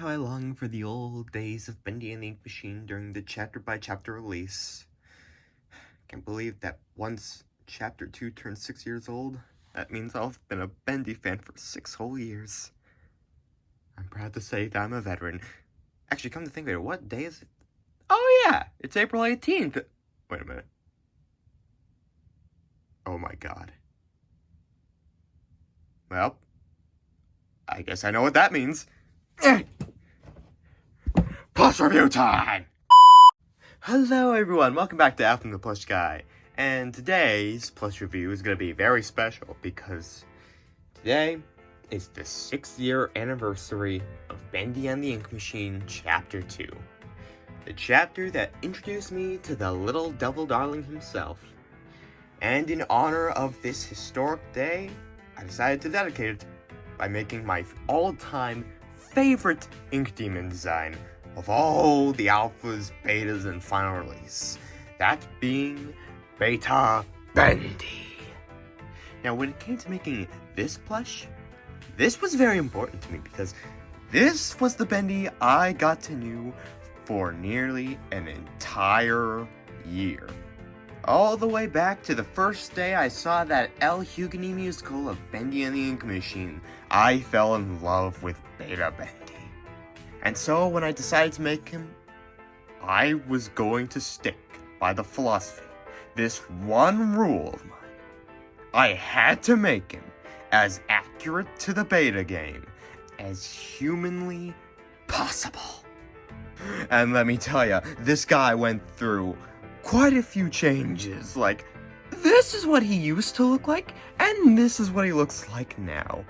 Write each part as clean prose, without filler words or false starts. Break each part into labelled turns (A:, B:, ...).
A: how I long for the old days of Bendy and the Ink Machine during the chapter-by-chapter release. Can't believe that once Chapter 2 turns 6 years old, that means I've been a Bendy fan for 6 whole years. I'm proud to say that I'm a veteran. Actually, come to think of it, what day is it? Oh yeah, it's April 18th. Wait a minute. Oh my god. Well, I guess I know what that means. Plush review time! Hello everyone, welcome back to After the Plush Guy. And today's Plush review is going to be very special because today is the 6th year anniversary of Bendy and the Ink Machine Chapter 2. The chapter that introduced me to the little devil darling himself. And in honor of this historic day, I decided to dedicate it by making my all-time favorite Ink Demon design of all the alphas, betas, and final release. That being Beta Bendy. Now, when it came to making this plush, this was very important to me because this was the Bendy I got to know for nearly an entire year. All the way back to the first day I saw that El Hugueny musical of Bendy and the Ink Machine, I fell in love with Beta Bendy. And so when I decided to make him, I was going to stick by the philosophy, this one rule of mine. I had to make him as accurate to the beta game as humanly possible. And let me tell ya, this guy went through quite a few changes. Like, this is what he used to look like, and this is what he looks like now.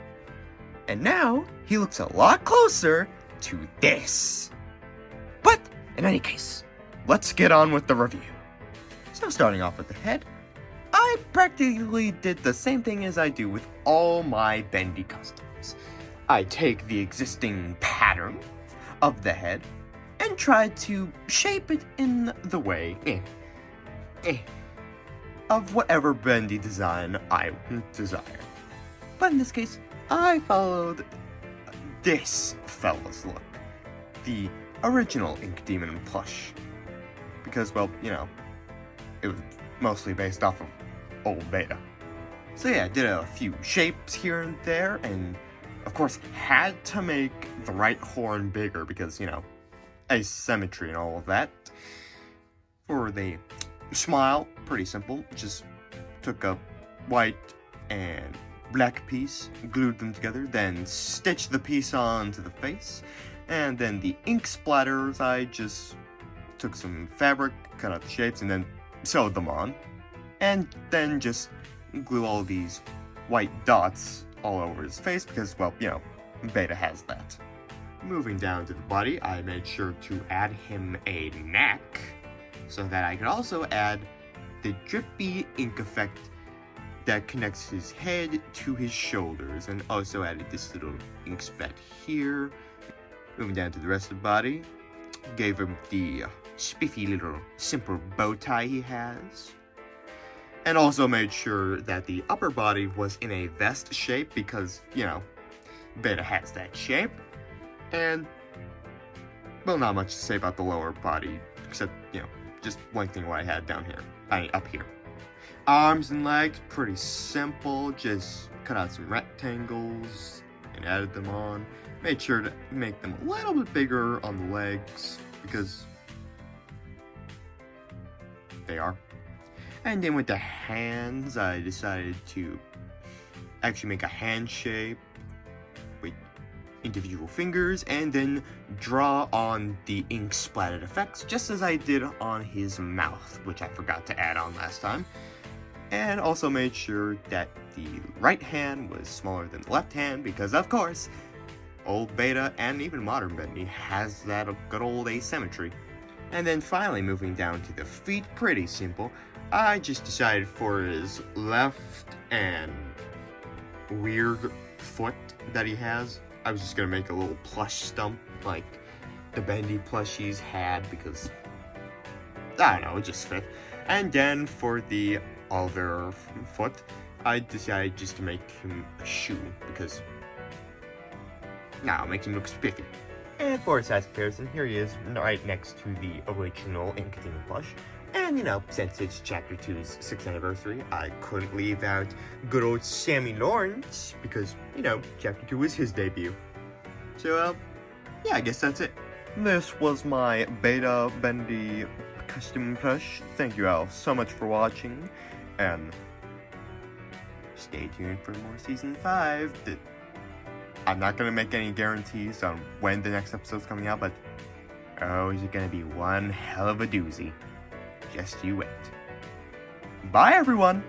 A: And now, he looks a lot closer to this. But, in any case, let's get on with the review. So starting off with the head, I practically did the same thing as I do with all my Bendy customs. I take the existing pattern of the head and try to shape it in the way of whatever Bendy design I desire. But in this case, I followed this fella's look, the original Ink Demon plush, because, well, you know, it was mostly based off of old Beta. So yeah, I did a few shapes here and there, and of course had to make the right horn bigger because, you know, asymmetry and all of that. For the smile, pretty simple, just took a white and black piece, glued them together, then stitched the piece onto the face, and then the ink splatters, I just took some fabric, cut out the shapes, and then sewed them on, and then just glue all these white dots all over his face because, well, you know, Beta has that. Moving down to the body, I made sure to add him a neck, so that I could also add the drippy ink effect that connects his head to his shoulders, and also added this little ink splat here. Moving down to the rest of the body, gave him the spiffy little simple bow tie he has, and also made sure that the upper body was in a vest shape because, you know, Beta has that shape. And, well, not much to say about the lower body, except, you know, just lengthening what I had down here, up here. Arms and legs, pretty simple, just cut out some rectangles and added them on. Made sure to make them a little bit bigger on the legs, because they are. And then with the hands, I decided to actually make a hand shape with individual fingers, and then draw on the ink splattered effects, just as I did on his mouth, which I forgot to add on last time. And also made sure that the right hand was smaller than the left hand, because of course, old Beta and even modern Bendy has that good old asymmetry. And then finally moving down to the feet, pretty simple. I just decided for his left and weird foot that he has, I was just gonna make a little plush stump like the Bendy plushies had because, I don't know, it just fit. And then for the other foot, I decided just to make him a shoe because, now it makes him look spiffy. And for his size comparison, here he is right next to the original Incontinent Plush. And, since it's Chapter 2's 6th anniversary, I couldn't leave out good old Sammy Lawrence, because, Chapter 2 was his debut. So, yeah, I guess that's it. This was my beta Bendy custom plush. Thank you all so much for watching, and stay tuned for more Season 5. I'm not going to make any guarantees on when the next episode's coming out, but oh, is it going to be one hell of a doozy. Just you wait. Bye, everyone!